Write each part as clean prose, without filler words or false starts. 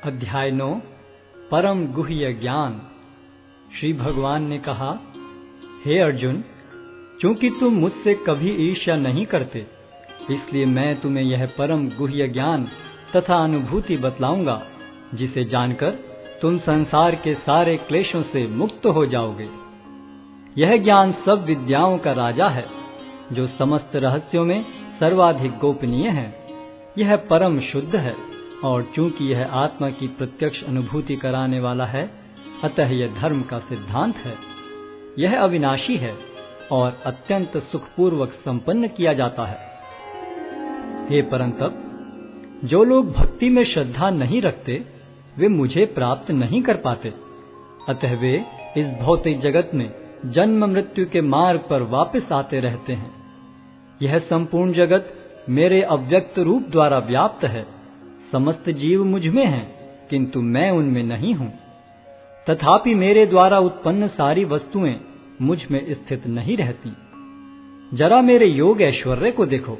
अध्याय 9 परम गुह्य ज्ञान। श्री भगवान ने कहा, हे अर्जुन, चूंकि तुम मुझसे कभी ईर्ष्या नहीं करते, इसलिए मैं तुम्हें यह परम गुह्य ज्ञान तथा अनुभूति बतलाऊंगा, जिसे जानकर तुम संसार के सारे क्लेशों से मुक्त हो जाओगे। यह ज्ञान सब विद्याओं का राजा है, जो समस्त रहस्यों में सर्वाधिक गोपनीय है। यह परम शुद्ध है, और चूंकि यह आत्मा की प्रत्यक्ष अनुभूति कराने वाला है, अतः यह धर्म का सिद्धांत है। यह अविनाशी है और अत्यंत सुखपूर्वक संपन्न किया जाता है। हे परंतप, जो लोग भक्ति में श्रद्धा नहीं रखते, वे मुझे प्राप्त नहीं कर पाते। अतः वे इस भौतिक जगत में जन्म मृत्यु के मार्ग पर वापस आते रहते हैं। यह संपूर्ण जगत मेरे अव्यक्त रूप द्वारा व्याप्त है। समस्त जीव मुझ में हैं, किंतु मैं उनमें नहीं हूं। तथापि मेरे द्वारा उत्पन्न सारी वस्तुएं मुझ में स्थित नहीं रहती। जरा मेरे योग ऐश्वर्य को देखो।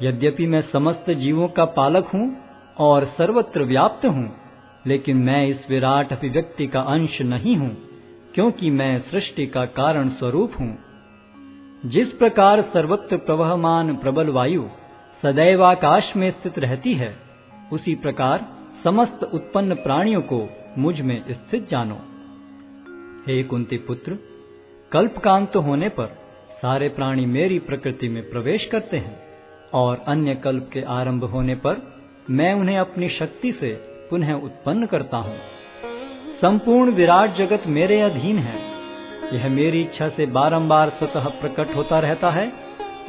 यद्यपि मैं समस्त जीवों का पालक हूं और सर्वत्र व्याप्त हूं, लेकिन मैं इस विराट अभिव्यक्ति का अंश नहीं हूं, क्योंकि मैं सृष्टि का कारण स्वरूप हूं। जिस प्रकार सर्वत्र प्रवहमान प्रबल वायु सदैव आकाश में स्थित रहती है, उसी प्रकार समस्त उत्पन्न प्राणियों को मुझ में स्थित जानो। हे कुंती पुत्र, कल्पकांत होने पर सारे प्राणी मेरी प्रकृति में प्रवेश करते हैं, और अन्य कल्प के आरंभ होने पर मैं उन्हें अपनी शक्ति से पुनः उत्पन्न करता हूँ। संपूर्ण विराट जगत मेरे अधीन है। यह मेरी इच्छा से बारंबार स्वतः प्रकट होता रहता है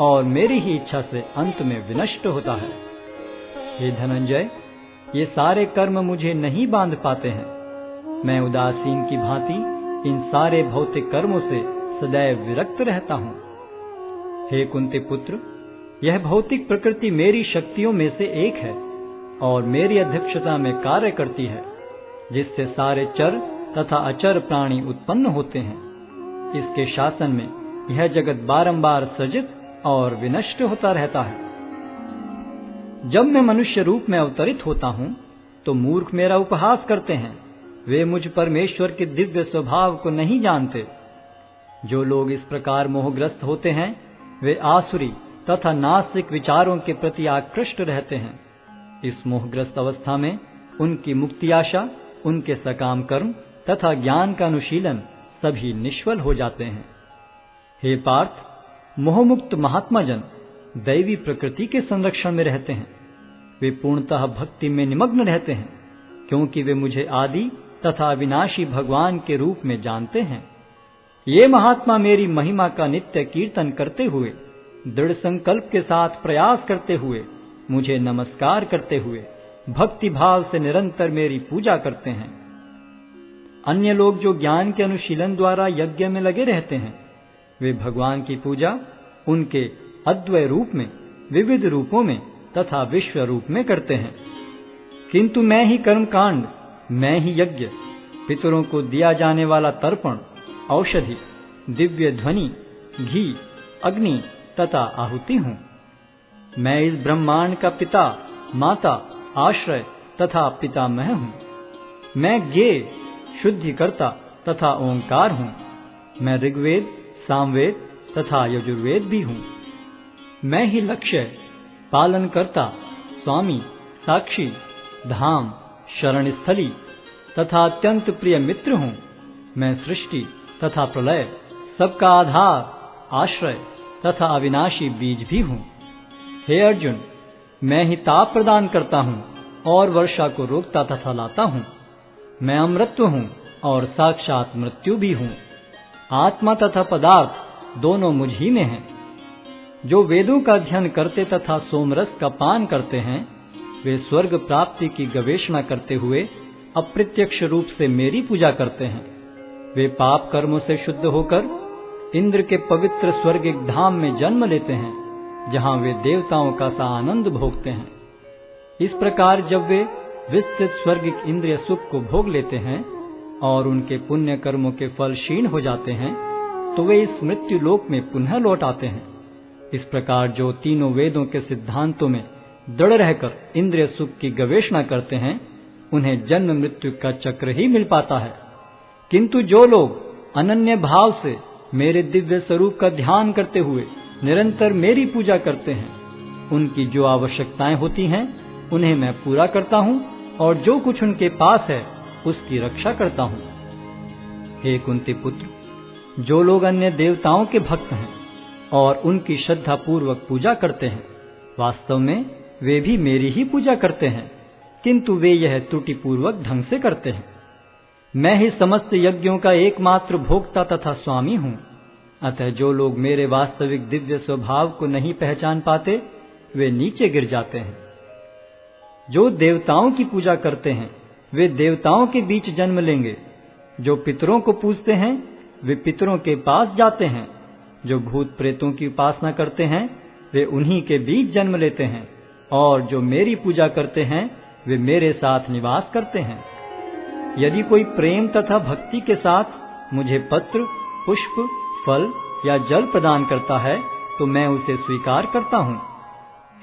और मेरी ही इच्छा से अंत में विनष्ट होता है। हे धनंजय, ये सारे कर्म मुझे नहीं बांध पाते हैं। मैं उदासीन की भांति इन सारे भौतिक कर्मों से सदैव विरक्त रहता हूँ। हे कुंती पुत्र, यह भौतिक प्रकृति मेरी शक्तियों में से एक है और मेरी अध्यक्षता में कार्य करती है, जिससे सारे चर तथा अचर प्राणी उत्पन्न होते हैं। इसके शासन में यह जगत बारंबार सृजित और विनष्ट होता रहता है। जब मैं मनुष्य रूप में अवतरित होता हूँ, तो मूर्ख मेरा उपहास करते हैं। वे मुझ परमेश्वर के दिव्य स्वभाव को नहीं जानते। जो लोग इस प्रकार मोहग्रस्त होते हैं, वे आसुरी तथा नास्तिक विचारों के प्रति आकृष्ट रहते हैं। इस मोहग्रस्त अवस्था में उनकी मुक्ति आशा, उनके सकाम कर्म तथा ज्ञान का अनुशीलन सभी निष्फल हो जाते हैं। हे पार्थ, मोहमुक्त महात्मा जन दैवी प्रकृति के संरक्षण में रहते हैं। वे पूर्णतः भक्ति में निमग्न रहते हैं, क्योंकि वे मुझे आदि तथा अविनाशी भगवान के रूप में जानते हैं। ये महात्मा मेरी महिमा का नित्य कीर्तन करते हुए, दृढ़ संकल्प के साथ प्रयास करते हुए, मुझे नमस्कार करते हुए भक्ति भाव से निरंतर मेरी पूजा करते हैं। अन्य लोग जो ज्ञान के अनुशीलन द्वारा यज्ञ में लगे रहते हैं, वे भगवान की पूजा उनके अद्वय रूप में, विविध रूपों में तथा विश्व रूप में करते हैं। किंतु मैं ही कर्मकांड, मैं ही यज्ञ, पितरों को दिया जाने वाला तर्पण, औषधि, दिव्य ध्वनि, घी, अग्नि तथा आहुति हूँ। मैं इस ब्रह्मांड का पिता, माता, आश्रय तथा पितामह हूँ। मैं ज्ञेय, शुद्धिकर्ता तथा ओंकार हूँ। मैं ऋग्वेद, सामवेद तथा यजुर्वेद भी हूँ। मैं ही लक्ष्य, पालनकर्ता, स्वामी, साक्षी, धाम, शरण स्थली तथा अत्यंत प्रिय मित्र हूँ। मैं सृष्टि तथा प्रलय, सबका आधार, आश्रय तथा अविनाशी बीज भी हूँ। हे अर्जुन, मैं ही ताप प्रदान करता हूँ और वर्षा को रोकता तथा लाता हूँ। मैं अमृत्व हूँ और साक्षात मृत्यु भी हूँ। आत्मा तथा पदार्थ दोनों मुझ ही में हैं। जो वेदों का अध्ययन करते तथा सोमरस का पान करते हैं, वे स्वर्ग प्राप्ति की गवेषणा करते हुए अप्रत्यक्ष रूप से मेरी पूजा करते हैं। वे पाप कर्मों से शुद्ध होकर इंद्र के पवित्र स्वर्गिक धाम में जन्म लेते हैं, जहां वे देवताओं का सा आनंद भोगते हैं। इस प्रकार जब वे विस्तृत स्वर्गिक इंद्रिय सुख को भोग लेते हैं और उनके पुण्य कर्मों के फल क्षीण हो जाते हैं, तो वे इस मृत्यु लोक में पुनः लौट आते हैं। इस प्रकार जो तीनों वेदों के सिद्धांतों में दृढ़ रहकर इंद्रिय सुख की गवेषणा करते हैं, उन्हें जन्म मृत्यु का चक्र ही मिल पाता है। किंतु जो लोग अनन्य भाव से मेरे दिव्य स्वरूप का ध्यान करते हुए निरंतर मेरी पूजा करते हैं, उनकी जो आवश्यकताएं होती हैं उन्हें मैं पूरा करता हूं और जो कुछ उनके पास है उसकी रक्षा करता हूं। हे कुंती पुत्र, जो लोग अन्य देवताओं के भक्त हैं और उनकी श्रद्धा पूर्वक पूजा करते हैं, वास्तव में वे भी मेरी ही पूजा करते हैं, किंतु वे यह त्रुटिपूर्वक ढंग से करते हैं। मैं ही समस्त यज्ञों का एकमात्र भोक्ता तथा स्वामी हूं। अतः जो लोग मेरे वास्तविक दिव्य स्वभाव को नहीं पहचान पाते, वे नीचे गिर जाते हैं। जो देवताओं की पूजा करते हैं वे देवताओं के बीच जन्म लेंगे। जो पितरों को पूजते हैं वे पितरों के पास जाते हैं। जो भूत प्रेतों की उपासना करते हैं वे उन्हीं के बीच जन्म लेते हैं। और जो मेरी पूजा करते हैं वे मेरे साथ निवास करते हैं। यदि कोई प्रेम तथा भक्ति के साथ मुझे पत्र, पुष्प, फल या जल प्रदान करता है तो मैं उसे स्वीकार करता हूँ।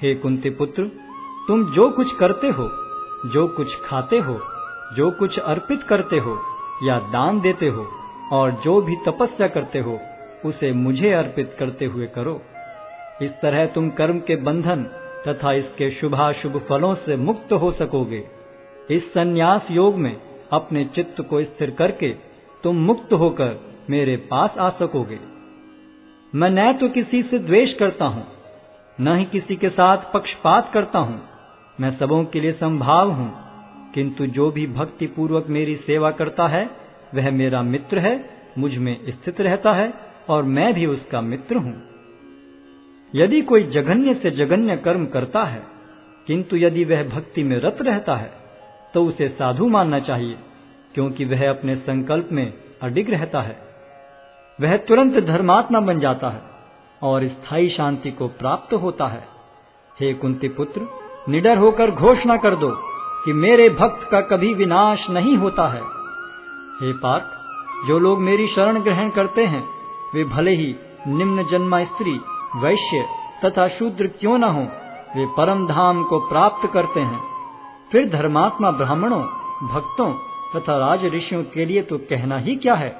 हे कुंती पुत्र, तुम जो कुछ करते हो, जो कुछ खाते हो, जो कुछ अर्पित करते हो या दान देते हो और जो भी तपस्या करते हो, उसे मुझे अर्पित करते हुए करो। इस तरह तुम कर्म के बंधन तथा इसके शुभाशुभ फलों से मुक्त हो सकोगे। इस संन्यास योग में अपने चित्त को स्थिर करके तुम मुक्त होकर मेरे पास आ सकोगे। मैं न तो किसी से द्वेष करता हूँ, न ही किसी के साथ पक्षपात करता हूँ। मैं सबों के लिए समभाव हूँ, किंतु जो भी भक्ति पूर्वक मेरी सेवा करता है वह मेरा मित्र है, मुझ में स्थित रहता है और मैं भी उसका मित्र हूँ। यदि कोई जघन्य से जघन्य कर्म करता है, किंतु यदि वह भक्ति में रत रहता है तो उसे साधु मानना चाहिए, क्योंकि वह अपने संकल्प में अडिग रहता है। वह तुरंत धर्मात्मा बन जाता है और स्थायी शांति को प्राप्त होता है। हे कुंती पुत्र, निडर होकर घोषणा कर दो कि मेरे भक्त का कभी विनाश नहीं होता है। हे पार्थ, जो लोग मेरी शरण ग्रहण करते हैं वे भले ही निम्न जन्मा स्त्री, वैश्य तथा शूद्र क्यों न हो, वे परम धाम को प्राप्त करते हैं। फिर धर्मात्मा ब्राह्मणों, भक्तों तथा राज ऋषियों के लिए तो कहना ही क्या है।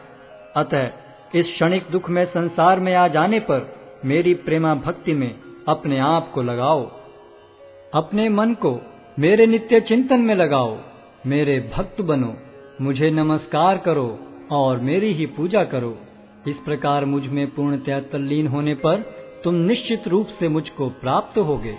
अतः इस क्षणिक दुख में संसार में आ जाने पर मेरी प्रेमा भक्ति में अपने आप को लगाओ। अपने मन को मेरे नित्य चिंतन में लगाओ। मेरे भक्त बनो, मुझे नमस्कार करो और मेरी ही पूजा करो। इस प्रकार मुझ में पूर्णतया तल्लीन होने पर तुम निश्चित रूप से मुझको प्राप्त होगे।